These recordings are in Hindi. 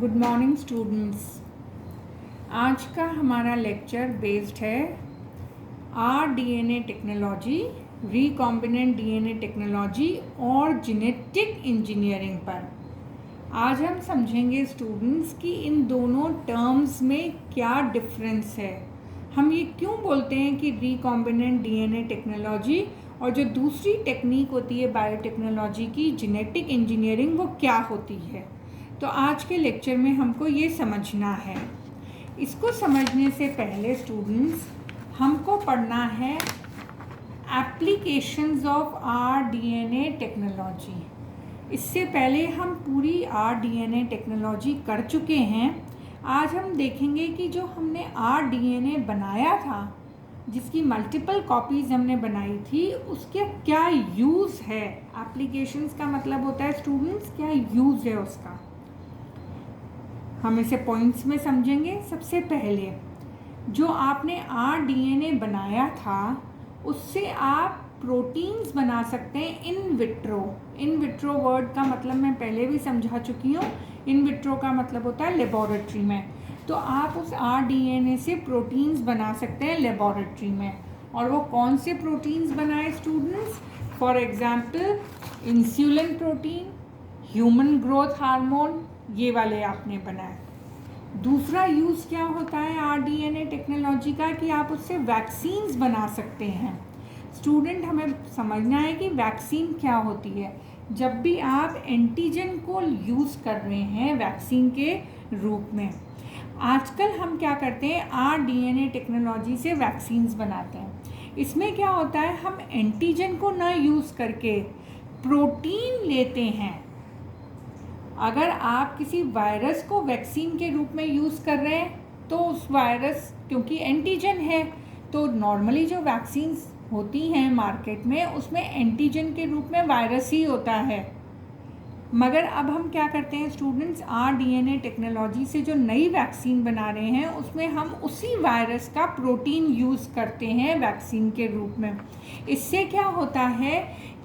Good morning students. आज का हमारा लेक्चर बेस्ड है rDNA technology, recombinant DNA technology और जेनेटिक इंजीनियरिंग पर। आज हम समझेंगे स्टूडेंट्स कि इन दोनों टर्म्स में क्या डिफरेंस है, हम ये क्यों बोलते हैं कि रिकॉम्बिनेंट डीएनए टेक्नोलॉजी और जो दूसरी टेक्निक होती है बायोटेक्नोलॉजी की जेनेटिक इंजीनियरिंग, वो क्या होती है। तो आज के लेक्चर में हमको ये समझना है। इसको समझने से पहले स्टूडेंट्स हमको पढ़ना है एप्लीकेशंस ऑफ आरडीएनए टेक्नोलॉजी। इससे पहले हम पूरी आरडीएनए टेक्नोलॉजी कर चुके हैं। आज हम देखेंगे कि जो हमने आरडीएनए बनाया था, जिसकी मल्टीपल कॉपीज़ हमने बनाई थी, उसके क्या यूज़ है। एप्लीकेशंस का मतलब होता है स्टूडेंट्स क्या यूज़ है उसका, हम इसे पॉइंट्स में समझेंगे। सबसे पहले जो आपने आरडीएनए बनाया था उससे आप प्रोटीन्स बना सकते हैं in vitro. In vitro word का मतलब मैं पहले भी समझा चुकी हूँ। इन विट्रो का मतलब होता है लेबोरेटरी में। तो आप उस आरडीएनए से प्रोटीन्स बना सकते हैं लेबोरेटरी में। और वो कौन से प्रोटीन्स बनाए students? For example insulin protein, human growth hormone, ये वाले आपने बनाए। दूसरा यूज़ क्या होता है आरडीएनए टेक्नोलॉजी का कि आप उससे वैक्सीन्स बना सकते हैं। स्टूडेंट, हमें समझना है कि वैक्सीन क्या होती है। जब भी आप एंटीजन को यूज़ कर रहे हैं वैक्सीन के रूप में, आजकल हम क्या करते हैं आरडीएनए टेक्नोलॉजी से वैक्सीन्स बनाते हैं। इसमें क्या होता है, हम एंटीजन को ना यूज़ करके प्रोटीन लेते हैं। अगर आप किसी वायरस को वैक्सीन के रूप में यूज़ कर रहे हैं तो उस वायरस, क्योंकि एंटीजन है, तो नॉर्मली जो वैक्सीन्स होती हैं मार्केट में उसमें एंटीजन के रूप में वायरस ही होता है। मगर अब हम क्या करते हैं स्टूडेंट्स, आरडीएनए टेक्नोलॉजी से जो नई वैक्सीन बना रहे हैं उसमें हम उसी वायरस का प्रोटीन यूज़ करते हैं वैक्सीन के रूप में। इससे क्या होता है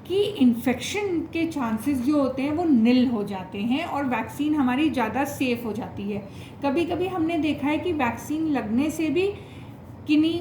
कि इन्फेक्शन के चांसेस जो होते हैं वो निल हो जाते हैं और वैक्सीन हमारी ज़्यादा सेफ़ हो जाती है। कभी कभी हमने देखा है कि वैक्सीन लगने से भी किन्हीं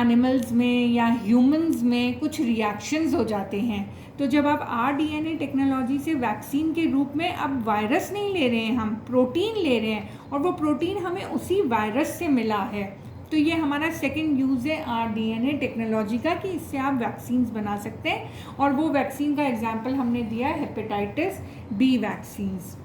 एनिमल्स में या ह्यूमंस में कुछ रिएक्शंस हो जाते हैं। तो जब आप आरडीएनए टेक्नोलॉजी से वैक्सीन के रूप में अब वायरस नहीं ले रहे हैं, हम प्रोटीन ले रहे हैं और वो प्रोटीन हमें उसी वायरस से मिला है। तो ये हमारा सेकंड यूज़ है आरडीएनए टेक्नोलॉजी का कि इससे आप वैक्सीन्स बना सकते हैं। और वो वैक्सीन का एग्जाम्पल हमने दिया है hepatitis B vaccines.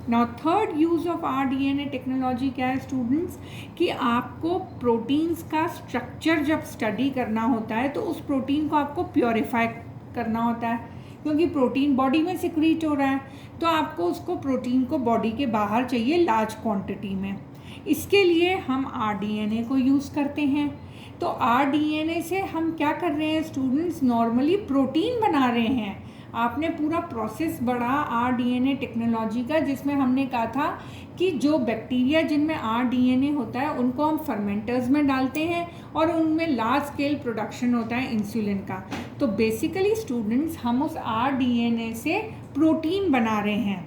Now third use of rDNA technology क्या है स्टूडेंट्स, कि आपको प्रोटीन्स का स्ट्रक्चर जब स्टडी करना होता है तो उस प्रोटीन को आपको प्योरीफाई करना होता है, क्योंकि प्रोटीन बॉडी में सिक्रीट हो रहा है तो आपको उसको प्रोटीन को बॉडी के बाहर चाहिए लार्ज क्वांटिटी में। इसके लिए हम आरडीएनए को यूज़ करते हैं। तो आरडीएनए से हम क्या कर रहे हैं स्टूडेंट्स, नॉर्मली प्रोटीन बना रहे हैं। आपने पूरा प्रोसेस बढ़ा आरडीएनए टेक्नोलॉजी का, जिसमें हमने कहा था कि जो बैक्टीरिया जिनमें आरडीएनए होता है उनको हम फर्मेंटर्स में डालते हैं और उनमें लार्ज स्केल प्रोडक्शन होता है इंसुलिन का। तो बेसिकली स्टूडेंट्स हम उस आरडीएनए से प्रोटीन बना रहे हैं।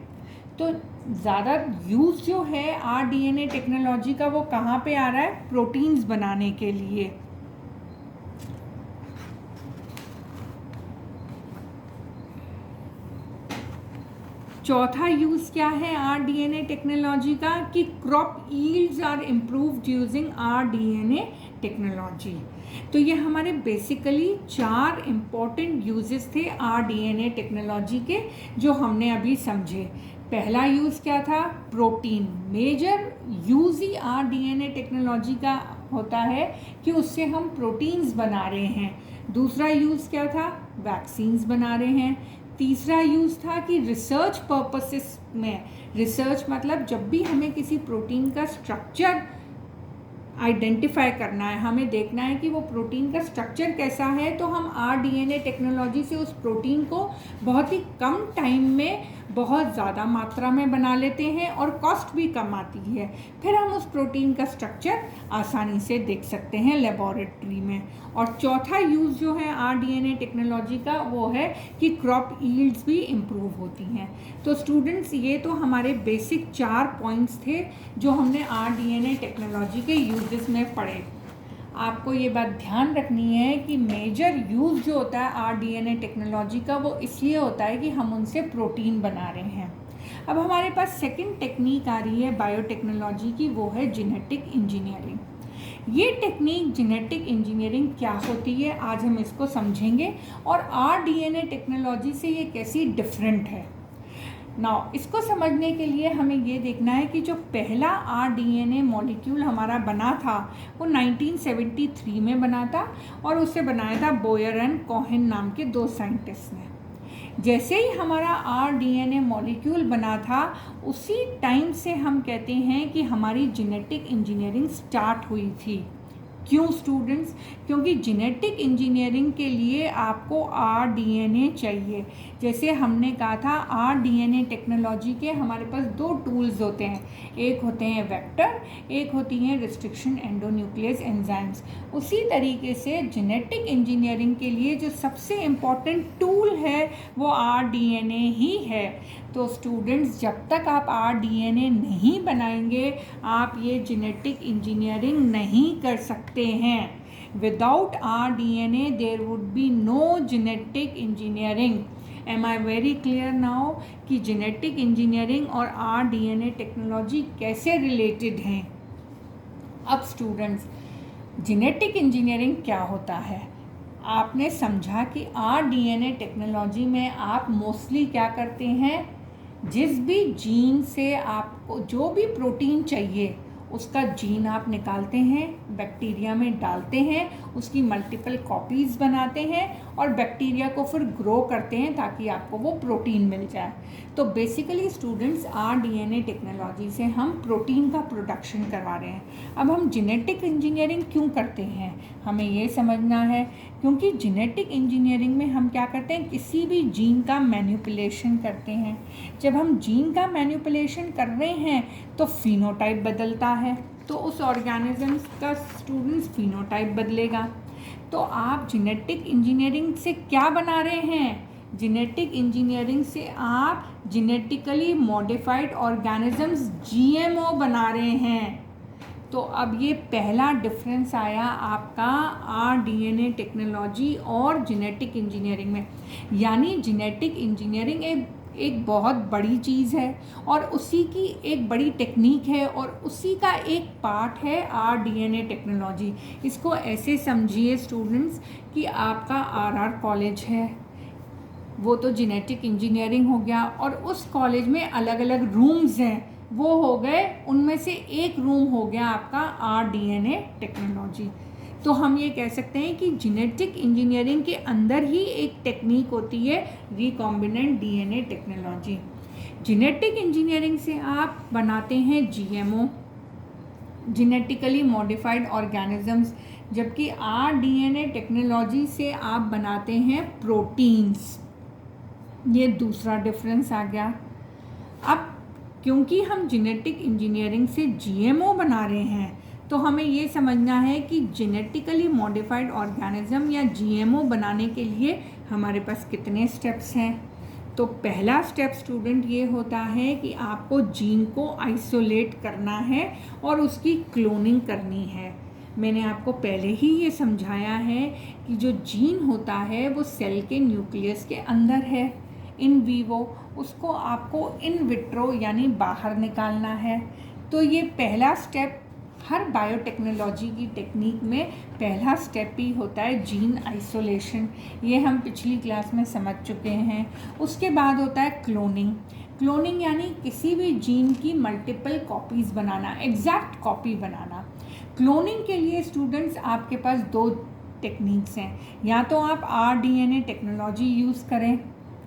तो ज़्यादा यूज़ जो है आरडीएनए टेक्नोलॉजी का वो कहाँ पे आ रहा है, प्रोटीन्स बनाने के लिए। चौथा यूज़ क्या है आरडीएनए टेक्नोलॉजी का, कि crop yields are improved using rDNA technology. तो ये हमारे बेसिकली 4 इम्पॉर्टेंट यूजेस थे आरडीएनए टेक्नोलॉजी के, जो हमने अभी समझे। पहला यूज़ क्या था, प्रोटीन। मेजर यूज़ ही आरडीएनए टेक्नोलॉजी का होता है कि उससे हम प्रोटीन्स बना रहे हैं। दूसरा यूज़ क्या था, वैक्सीन्स बना रहे हैं। तीसरा यूज़ था कि रिसर्च पर्पसेस में, रिसर्च मतलब जब भी हमें किसी प्रोटीन का स्ट्रक्चर आइडेंटिफाई करना है, हमें देखना है कि वो प्रोटीन का स्ट्रक्चर कैसा है, तो हम आरडीएनए टेक्नोलॉजी से उस प्रोटीन को बहुत ही कम टाइम में बहुत ज़्यादा मात्रा में बना लेते हैं और कॉस्ट भी कम आती है। फिर हम उस प्रोटीन का स्ट्रक्चर आसानी से देख सकते हैं लेबोरेटरी में। और चौथा यूज़ जो है आरडीएनए टेक्नोलॉजी का वो है कि क्रॉप यील्ड्स भी इम्प्रूव होती हैं। तो स्टूडेंट्स, ये तो हमारे बेसिक 4 पॉइंट्स थे जो हमने आरडीएनए टेक्नोलॉजी के यूजेस में पढ़े। आपको ये बात ध्यान रखनी है कि मेजर यूज़ जो होता है आरडीएनए टेक्नोलॉजी का वो इसलिए होता है कि हम उनसे प्रोटीन बना रहे हैं। अब हमारे पास सेकंड टेक्निक आ रही है बायोटेक्नोलॉजी की, वो है जेनेटिक इंजीनियरिंग। ये टेक्निक जेनेटिक इंजीनियरिंग क्या होती है आज हम इसको समझेंगे और आरडीएनए टेक्नोलॉजी से ये कैसी डिफरेंट है। नाउ इसको समझने के लिए हमें ये देखना है कि जो पहला आरडीएनए मॉलिक्यूल हमारा बना था वो 1973 में बना था और उसे बनाया था बोयर एंड कोहेन नाम के 2 साइंटिस्ट ने। जैसे ही हमारा आरडीएनए मॉलिक्यूल बना था उसी टाइम से हम कहते हैं कि हमारी जेनेटिक इंजीनियरिंग स्टार्ट हुई थी। क्यों स्टूडेंट्स? क्योंकि जेनेटिक इंजीनियरिंग के लिए आपको आरडीएनए चाहिए। जैसे हमने कहा था आरडीएनए टेक्नोलॉजी के हमारे पास 2 टूल्स होते हैं, एक होते हैं वेक्टर, एक होती हैं रिस्ट्रिक्शन एंडोन्यूक्लियस एंजाइम्स। उसी तरीके से जेनेटिक इंजीनियरिंग के लिए जो सबसे इम्पॉर्टेंट टूल है वो आरडीएनए ही है। तो स्टूडेंट्स, जब तक आप आरडीएनए नहीं बनाएंगे आप ये जेनेटिक इंजीनियरिंग नहीं कर सकते हैं। Without rDNA there would be no genetic engineering. Am I very clear now कि जेनेटिक इंजीनियरिंग और आरडीएनए टेक्नोलॉजी कैसे रिलेटेड हैं। अब स्टूडेंट्स, जेनेटिक इंजीनियरिंग क्या होता है? आपने समझा कि आरडीएनए टेक्नोलॉजी में आप मोस्टली क्या करते हैं, जिस भी जीन से आपको जो भी प्रोटीन चाहिए उसका जीन आप निकालते हैं, बैक्टीरिया में डालते हैं, उसकी मल्टीपल कॉपीज़ बनाते हैं और बैक्टीरिया को फिर ग्रो करते हैं ताकि आपको वो प्रोटीन मिल जाए। तो बेसिकली स्टूडेंट्स, आरडीएनए टेक्नोलॉजी से हम प्रोटीन का प्रोडक्शन करवा रहे हैं। अब हम जेनेटिक इंजीनियरिंग क्यों करते हैं हमें ये समझना है, क्योंकि जेनेटिक इंजीनियरिंग में हम क्या करते हैं, किसी भी जीन का मैनिपुलेशन करते हैं। जब हम जीन का मैनिपुलेशन कर रहे हैं तो फिनोटाइप बदलता है, तो उस ऑर्गेनिज्म का स्टूडेंट्स फिनोटाइप बदलेगा। तो आप जेनेटिक इंजीनियरिंग से क्या बना रहे हैं? जेनेटिक इंजीनियरिंग से आप जेनेटिकली मॉडिफाइड ऑर्गेनिजम्स जीएमओ बना रहे हैं। तो अब ये पहला डिफरेंस आया आपका आरडीएनए टेक्नोलॉजी और जेनेटिक इंजीनियरिंग में। यानी जेनेटिक इंजीनियरिंग एक बहुत बड़ी चीज़ है और उसी की एक बड़ी टेक्निक है और उसी का एक पार्ट है आरडीएनए टेक्नोलॉजी। इसको ऐसे समझिए स्टूडेंट्स कि आपका आरआर कॉलेज है, वो तो जेनेटिक इंजीनियरिंग हो गया और उस कॉलेज में अलग अलग रूम्स हैं, वो हो गए, उनमें से एक रूम हो गया आपका आरडीएनए टेक्नोलॉजी। तो हम ये कह सकते हैं कि जेनेटिक इंजीनियरिंग के अंदर ही एक टेक्निक होती है recombinant DNA technology. Genetic engineering से आप बनाते हैं जीएमओ, जेनेटिकली मॉडिफाइड ऑर्गेनिजम्स, जबकि आरडीएनए टेक्नोलॉजी से आप बनाते हैं प्रोटीन्स। ये दूसरा डिफरेंस आ गया। अब क्योंकि हम जेनेटिक इंजीनियरिंग से जीएमओ बना रहे हैं तो हमें ये समझना है कि जेनेटिकली मॉडिफाइड ऑर्गेनिज्म या जीएमओ बनाने के लिए हमारे पास कितने स्टेप्स हैं। तो पहला स्टेप स्टूडेंट ये होता है कि आपको जीन को आइसोलेट करना है और उसकी क्लोनिंग करनी है। मैंने आपको पहले ही ये समझाया है कि जो जीन होता है वो सेल के न्यूक्लियस के अंदर है इन वीवो, उसको आपको इन विट्रो यानी बाहर निकालना है। तो ये पहला स्टेप हर बायोटेक्नोलॉजी की टेक्निक में पहला स्टेप ही होता है जीन आइसोलेशन। ये हम पिछली क्लास में समझ चुके हैं। उसके बाद होता है क्लोनिंग। क्लोनिंग यानी किसी भी जीन की मल्टीपल कॉपीज़ बनाना, एग्जैक्ट कॉपी बनाना। क्लोनिंग के लिए स्टूडेंट्स आपके पास 2 टेक्निक्स हैं, या तो आप आरडीएनए टेक्नोलॉजी यूज़ करें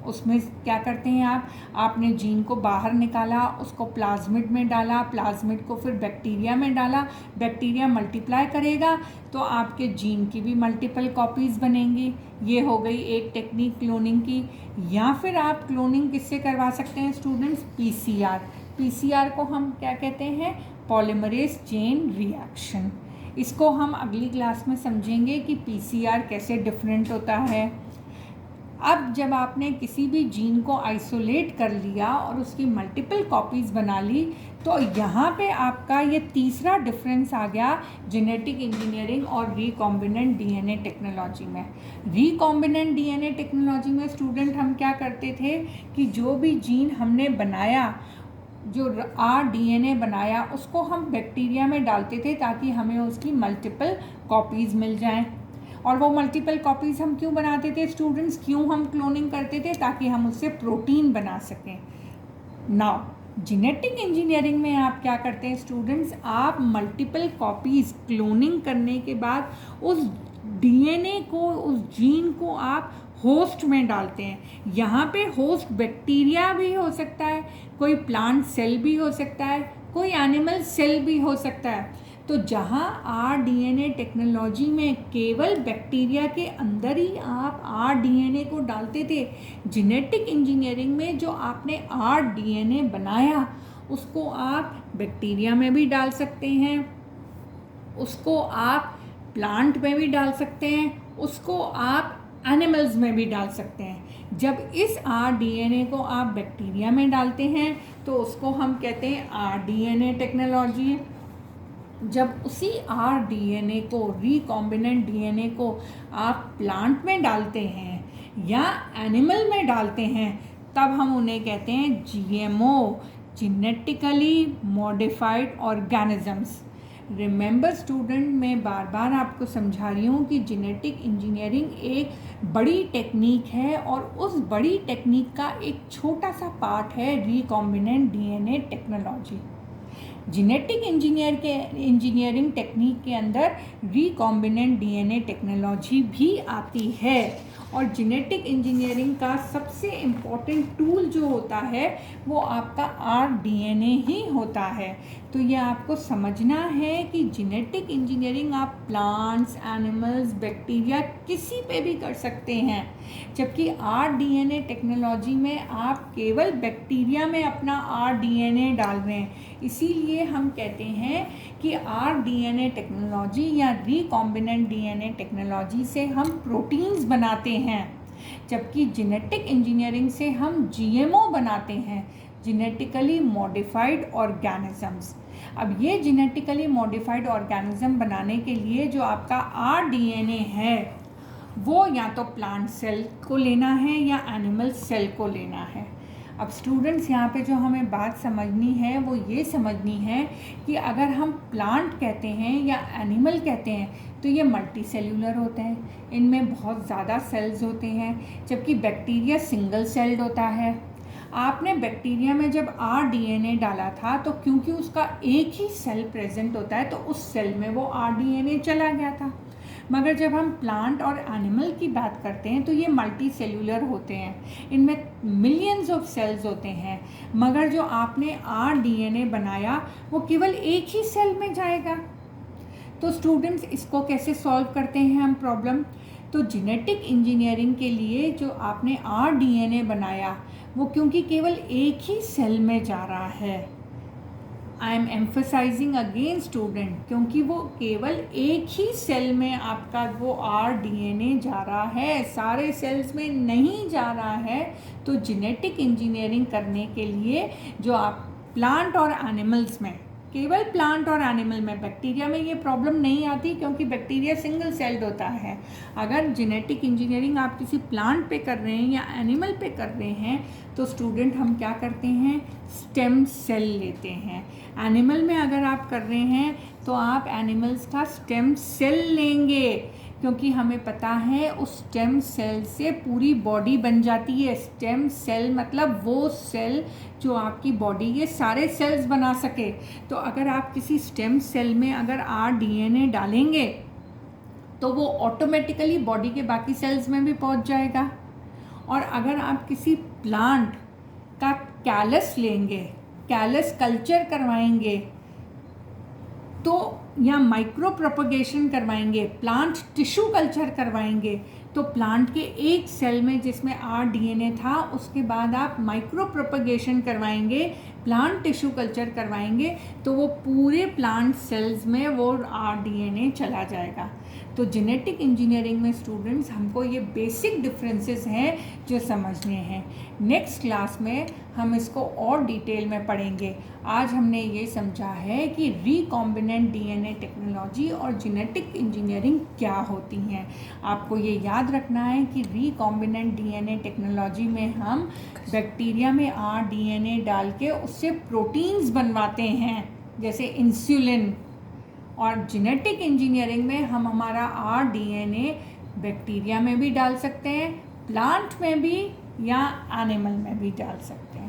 उसमें क्या करते हैं आपने जीन को बाहर निकाला, उसको प्लाज्मिड में डाला, प्लाज्मिड को फिर बैक्टीरिया में डाला, बैक्टीरिया मल्टीप्लाई करेगा तो आपके जीन की भी मल्टीपल कॉपीज़ बनेंगी। ये हो गई एक टेक्निक क्लोनिंग की। या फिर आप क्लोनिंग किससे करवा सकते हैं स्टूडेंट्स? पीसीआर। पीसीआर को हम क्या कहते हैं? Polymerase chain reaction. इसको हम अगली क्लास में समझेंगे कि पीसीआर कैसे डिफरेंट होता है। अब जब आपने किसी भी जीन को आइसोलेट कर लिया और उसकी मल्टीपल कॉपीज़ बना ली, तो यहाँ पे आपका ये तीसरा डिफरेंस आ गया जेनेटिक इंजीनियरिंग और रिकॉम्बिनेंट डीएनए टेक्नोलॉजी में। रिकॉम्बिनेंट डीएनए टेक्नोलॉजी में स्टूडेंट हम क्या करते थे कि जो भी जीन हमने बनाया, जो rDNA बनाया, उसको हम बैक्टीरिया में डालते थे ताकि हमें उसकी मल्टीपल कॉपीज़ मिल जाएं। और वो मल्टीपल कॉपीज़ हम क्यों बनाते थे स्टूडेंट्स? क्यों हम क्लोनिंग करते थे? ताकि हम उससे प्रोटीन बना सकें। नाउ जेनेटिक इंजीनियरिंग में आप क्या करते हैं स्टूडेंट्स? आप मल्टीपल कॉपीज़ क्लोनिंग करने के बाद उस डीएनए को, उस जीन को आप होस्ट में डालते हैं। यहाँ पे होस्ट बैक्टीरिया भी हो सकता है, कोई प्लांट सेल भी हो सकता है, कोई एनिमल सेल भी हो सकता है। तो जहाँ rDNA टेक्नोलॉजी में केवल बैक्टीरिया के अंदर ही आप rDNA को डालते थे, जेनेटिक इंजीनियरिंग में जो आपने rDNA बनाया उसको आप बैक्टीरिया में भी डाल सकते हैं, उसको आप प्लांट में भी डाल सकते हैं, उसको आप एनिमल्स में भी डाल सकते हैं। जब इस rDNA को आप बैक्टीरिया में डालते हैं तो उसको हम कहते हैं rDNA टेक्नोलॉजी। जब उसी rDNA को, रिकॉम्बिनेंट डीएनए को आप प्लांट में डालते हैं या एनिमल में डालते हैं, तब हम उन्हें कहते हैं GMO, genetically modified organisms. Remember student, मैं बार बार आपको समझा रही हूँ कि जेनेटिक इंजीनियरिंग एक बड़ी टेक्निक है और उस बड़ी टेक्निक का एक छोटा सा पार्ट है recombinant DNA technology. Genetic engineering technique के अंदर रिकॉम्बिनेंट डीएनए टेक्नोलॉजी भी आती है। और जेनेटिक इंजीनियरिंग का सबसे इम्पॉर्टेंट टूल जो होता है वो आपका rDNA ही होता है। तो ये आपको समझना है कि जेनेटिक इंजीनियरिंग आप प्लांट्स, एनिमल्स, बैक्टीरिया किसी पे भी कर सकते हैं, जबकि rDNA टेक्नोलॉजी में आप केवल बैक्टीरिया में अपना rDNA डाल रहे हैं। इसीलिए हम कहते हैं कि rDNA टेक्नोलॉजी या रिकॉम्बिनेंट डीएनए टेक्नोलॉजी से हम प्रोटीन्स बनाते हैं, जबकि जेनेटिक इंजीनियरिंग से हम जीएमओ बनाते हैं, जेनेटिकली मॉडिफाइड ऑर्गेनिजम्स। अब ये जेनेटिकली मॉडिफाइड ऑर्गेनिज्म बनाने के लिए जो आपका rDNA है वो या तो प्लांट सेल को लेना है या एनिमल सेल को लेना है। अब स्टूडेंट्स, यहाँ पे जो हमें बात समझनी है वो ये समझनी है कि अगर हम प्लांट कहते हैं या एनिमल कहते हैं तो ये मल्टी सेल्यूलर होते हैं, इनमें बहुत ज़्यादा सेल्स होते हैं, जबकि बैक्टीरिया सिंगल सेल्ड होता है। आपने बैक्टीरिया में जब rDNA डाला था तो क्योंकि उसका एक ही सेल प्रेजेंट होता है तो उस सेल में वो rDNA चला गया था। मगर जब हम प्लांट और एनिमल की बात करते हैं तो ये मल्टी सेल्यूलर होते हैं, इनमें मिलियंस ऑफ सेल्स होते हैं, मगर जो आपने rDNA बनाया वो केवल एक ही सेल में जाएगा। तो स्टूडेंट्स, इसको कैसे सॉल्व करते हैं हम प्रॉब्लम? तो जेनेटिक इंजीनियरिंग के लिए जो आपने rDNA बनाया वो क्योंकि केवल एक ही सेल में जा रहा है, I am emphasising again student, क्योंकि वो केवल एक ही सेल में आपका वो rDNA जा रहा है, सारे सेल्स में नहीं जा रहा है। तो जेनेटिक इंजीनियरिंग करने के लिए जो आप प्लांट और एनिमल्स में, केवल प्लांट और एनिमल में, बैक्टीरिया में ये प्रॉब्लम नहीं आती क्योंकि बैक्टीरिया सिंगल सेल्ड होता है। अगर जेनेटिक इंजीनियरिंग आप किसी प्लांट पे कर रहे हैं या एनिमल पे कर रहे हैं तो स्टूडेंट हम क्या करते हैं? स्टेम सेल लेते हैं। एनिमल में अगर आप कर रहे हैं तो आप एनिमल्स का स्टेम सेल लेंगे, क्योंकि हमें पता है उस स्टेम सेल से पूरी बॉडी बन जाती है। स्टेम सेल मतलब वो सेल जो आपकी बॉडी के सारे सेल्स बना सके। तो अगर आप किसी स्टेम सेल में अगर rDNA डालेंगे तो वो ऑटोमेटिकली बॉडी के बाकी सेल्स में भी पहुंच जाएगा। और अगर आप किसी प्लांट का कैलस लेंगे, कैलस कल्चर करवाएंगे तो, या माइक्रो प्रोपगेशन करवाएंगे, प्लांट टिश्यू कल्चर करवाएंगे, तो प्लांट के एक सेल में जिसमें rDNA था, उसके बाद आप माइक्रो प्रोपगेशन करवाएंगे, प्लांट टिश्यू कल्चर करवाएंगे, तो वो पूरे प्लांट सेल्स में वो rDNA चला जाएगा। तो जेनेटिक इंजीनियरिंग में स्टूडेंट्स हमको ये बेसिक डिफरेंसेस हैं जो समझने हैं। नेक्स्ट क्लास में हम इसको और डिटेल में पढ़ेंगे। आज हमने ये समझा है कि रिकॉम्बिनेंट डीएनए टेक्नोलॉजी और जेनेटिक इंजीनियरिंग क्या होती हैं। आपको ये याद रखना है कि रिकॉम्बिनेंट डीएनए टेक्नोलॉजी में हम बैक्टीरिया में rDNA डाल के उससे प्रोटीन्स बनवाते हैं जैसे इंसुलिन, और जेनेटिक इंजीनियरिंग में हम हमारा rDNA बैक्टीरिया में भी डाल सकते हैं, प्लांट में भी या एनिमल में भी डाल सकते हैं।